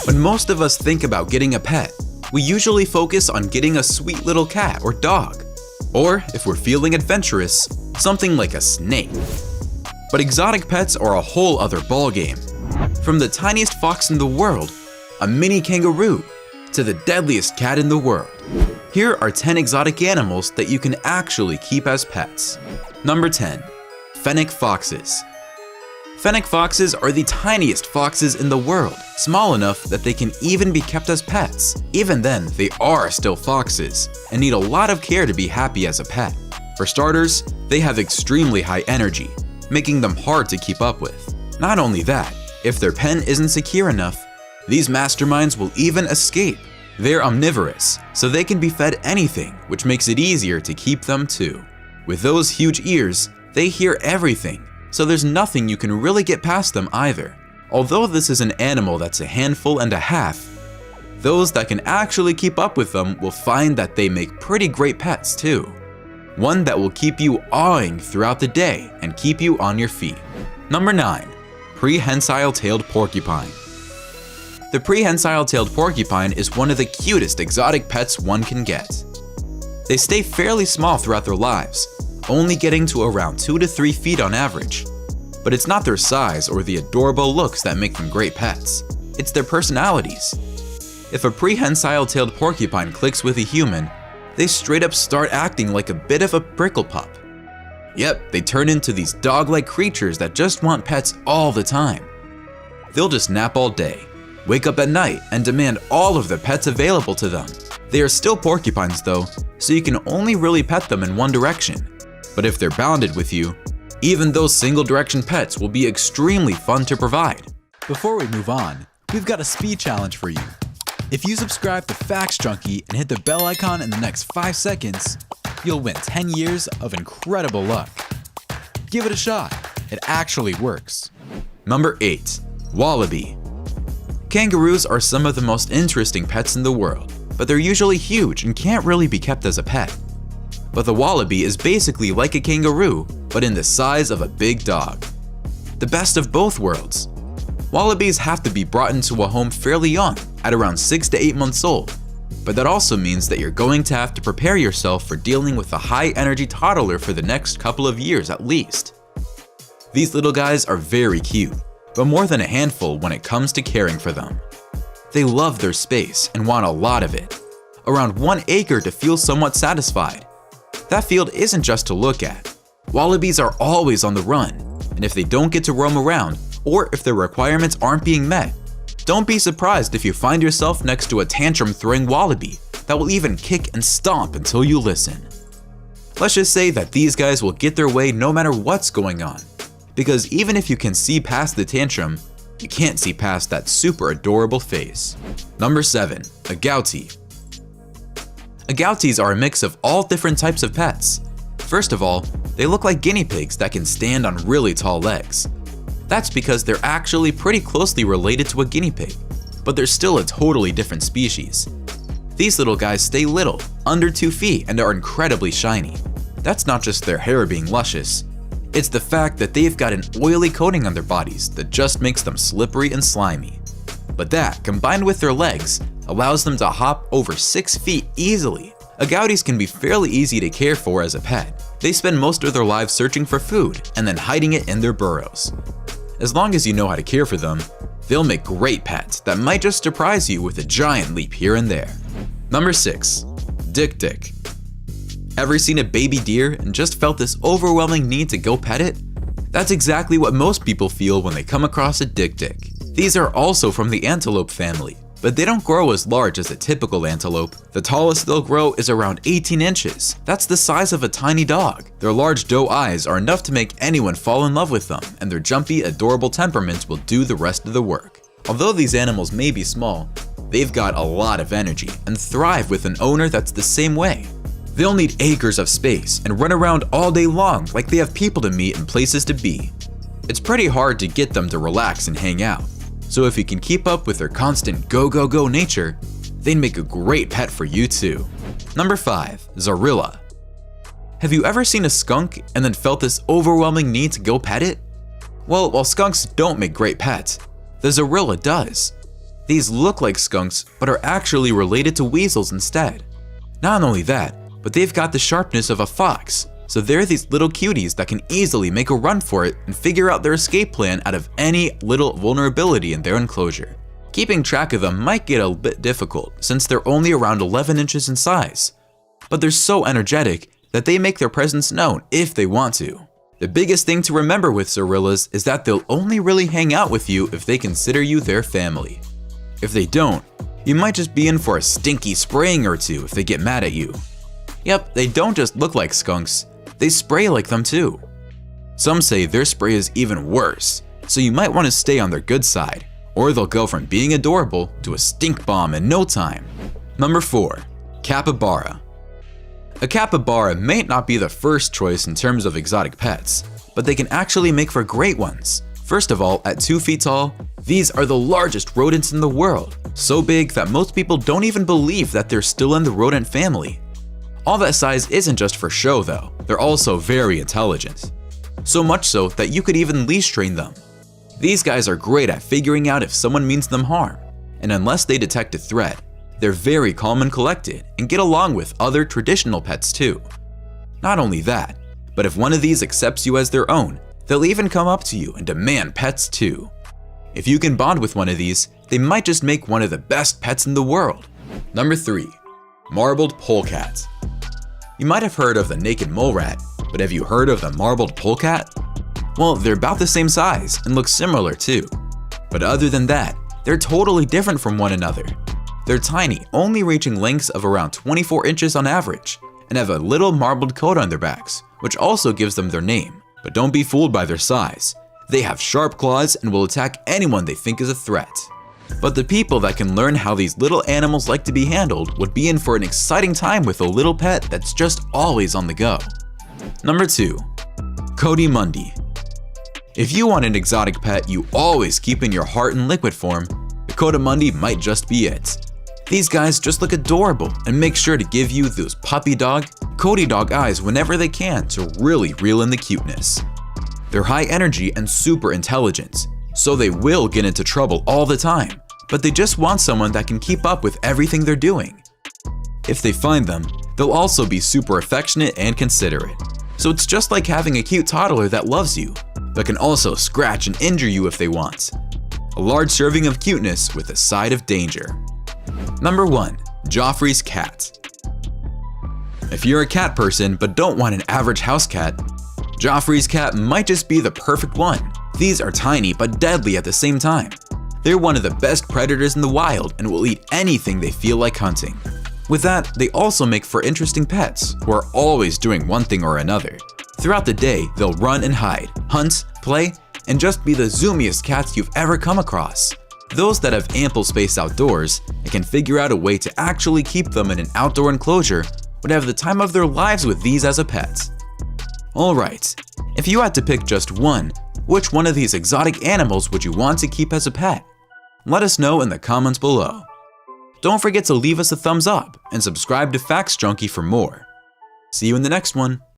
When most of us think about getting a pet, we usually focus on getting a sweet little cat or dog. Or, if we're feeling adventurous, something like a snake. But exotic pets are a whole other ballgame. From the tiniest fox in the world, a mini kangaroo, to the deadliest cat in the world. Here are 10 exotic animals that you can actually keep as pets. Number 10. Fennec foxes. Fennec foxes are the tiniest foxes in the world, small enough that they can even be kept as pets. Even then, they are still foxes and need a lot of care to be happy as a pet. For starters, they have extremely high energy, making them hard to keep up with. Not only that, if their pen isn't secure enough, these masterminds will even escape. They're omnivorous, so they can be fed anything, which makes it easier to keep them too. With those huge ears, they hear everything, so there's nothing you can really get past them either. Although this is an animal that's a handful and a half, those that can actually keep up with them will find that they make pretty great pets too. One that will keep you awing throughout the day and keep you on your feet. Number 9. Prehensile-tailed porcupine. The prehensile-tailed porcupine is one of the cutest exotic pets one can get. They stay fairly small throughout their lives, only getting to around 2 to 3 feet on average. But it's not their size or the adorable looks that make them great pets, it's their personalities. If a prehensile-tailed porcupine clicks with a human, they straight up start acting like a bit of a prickle pup. Yep, they turn into these dog-like creatures that just want pets all the time. They'll just nap all day, wake up at night, and demand all of the pets available to them. They are still porcupines though, so you can only really pet them in one direction. But if they're bounded with you, even those single-direction pets will be extremely fun to provide. Before we move on, we've got a speed challenge for you. If you subscribe to Facts Junkie and hit the bell icon in the next 5 seconds, you'll win 10 years of incredible luck. Give it a shot, it actually works. Number 8. Wallaby. Kangaroos are some of the most interesting pets in the world, but they're usually huge and can't really be kept as a pet. But the wallaby is basically like a kangaroo, but in the size of a big dog. The best of both worlds. Wallabies have to be brought into a home fairly young, at around 6 to 8 months old. But that also means that you're going to have to prepare yourself for dealing with a high-energy toddler for the next couple of years at least. These little guys are very cute, but more than a handful when it comes to caring for them. They love their space and want a lot of it. Around 1 acre to feel somewhat satisfied. That field isn't just to look at. Wallabies are always on the run, and if they don't get to roam around, or if their requirements aren't being met, don't be surprised if you find yourself next to a tantrum-throwing wallaby that will even kick and stomp until you listen. Let's just say that these guys will get their way no matter what's going on, because even if you can see past the tantrum, you can't see past that super adorable face. Number 7. Agouti. Agoutis are a mix of all different types of pets. First of all, they look like guinea pigs that can stand on really tall legs. That's because they're actually pretty closely related to a guinea pig, but they're still a totally different species. These little guys stay little, under 2 feet, and are incredibly shiny. That's not just their hair being luscious, it's the fact that they've got an oily coating on their bodies that just makes them slippery and slimy. But that, combined with their legs, allows them to hop over 6 feet easily. Agoutis can be fairly easy to care for as a pet. They spend most of their lives searching for food and then hiding it in their burrows. As long as you know how to care for them, they'll make great pets that might just surprise you with a giant leap here and there. Number 6. Dik-dik. Ever seen a baby deer and just felt this overwhelming need to go pet it? That's exactly what most people feel when they come across a dik-dik. These are also from the antelope family, but they don't grow as large as a typical antelope. The tallest they'll grow is around 18 inches. That's the size of a tiny dog. Their large doe eyes are enough to make anyone fall in love with them, and their jumpy, adorable temperaments will do the rest of the work. Although these animals may be small, they've got a lot of energy and thrive with an owner that's the same way. They'll need acres of space and run around all day long like they have people to meet and places to be. It's pretty hard to get them to relax and hang out. So if you can keep up with their constant go-go-go nature, they'd make a great pet for you too. Number 5. Zorilla. Have you ever seen a skunk and then felt this overwhelming need to go pet it? Well, while skunks don't make great pets, the Zorilla does. These look like skunks, but are actually related to weasels instead. Not only that, but they've got the sharpness of a fox, so they're these little cuties that can easily make a run for it and figure out their escape plan out of any little vulnerability in their enclosure. Keeping track of them might get a bit difficult since they're only around 11 inches in size, but they're so energetic that they make their presence known if they want to. The biggest thing to remember with Zorillas is that they'll only really hang out with you if they consider you their family. If they don't, you might just be in for a stinky spraying or two if they get mad at you. Yep, they don't just look like skunks, they spray like them too. Some say their spray is even worse, so you might want to stay on their good side, or they'll go from being adorable to a stink bomb in no time. Number 4. Capybara. A capybara may not be the first choice in terms of exotic pets, but they can actually make for great ones. First of all, at 2 feet tall, these are the largest rodents in the world, so big that most people don't even believe that they're still in the rodent family. All that size isn't just for show though, they're also very intelligent. So much so that you could even leash train them. These guys are great at figuring out if someone means them harm, and unless they detect a threat, they're very calm and collected and get along with other traditional pets too. Not only that, but if one of these accepts you as their own, they'll even come up to you and demand pets too. If you can bond with one of these, they might just make one of the best pets in the world. Number 3. Marbled polecat. You might have heard of the naked mole rat, but have you heard of the marbled polecat? Well, they're about the same size and look similar too. But other than that, they're totally different from one another. They're tiny, only reaching lengths of around 24 inches on average, and have a little marbled coat on their backs, which also gives them their name. But don't be fooled by their size. They have sharp claws and will attack anyone they think is a threat. But the people that can learn how these little animals like to be handled would be in for an exciting time with a little pet that's just always on the go. Number 2. Coatimundi. If you want an exotic pet you always keep in your heart in liquid form, the Coatimundi might just be it. These guys just look adorable and make sure to give you those puppy dog, Cody dog eyes whenever they can to really reel in the cuteness. They're high energy and super intelligent, so they will get into trouble all the time, but they just want someone that can keep up with everything they're doing. If they find them, they'll also be super affectionate and considerate. So it's just like having a cute toddler that loves you, but can also scratch and injure you if they want. A large serving of cuteness with a side of danger. Number 1. Joffrey's cat. If you're a cat person but don't want an average house cat, Joffrey's cat might just be the perfect one. These are tiny but deadly at the same time. They're one of the best predators in the wild and will eat anything they feel like hunting. With that, they also make for interesting pets who are always doing one thing or another. Throughout the day, they'll run and hide, hunt, play, and just be the zoomiest cats you've ever come across. Those that have ample space outdoors and can figure out a way to actually keep them in an outdoor enclosure would have the time of their lives with these as a pet. Alright, if you had to pick just one, which one of these exotic animals would you want to keep as a pet? Let us know in the comments below. Don't forget to leave us a thumbs up and subscribe to Facts Junkie for more. See you in the next one.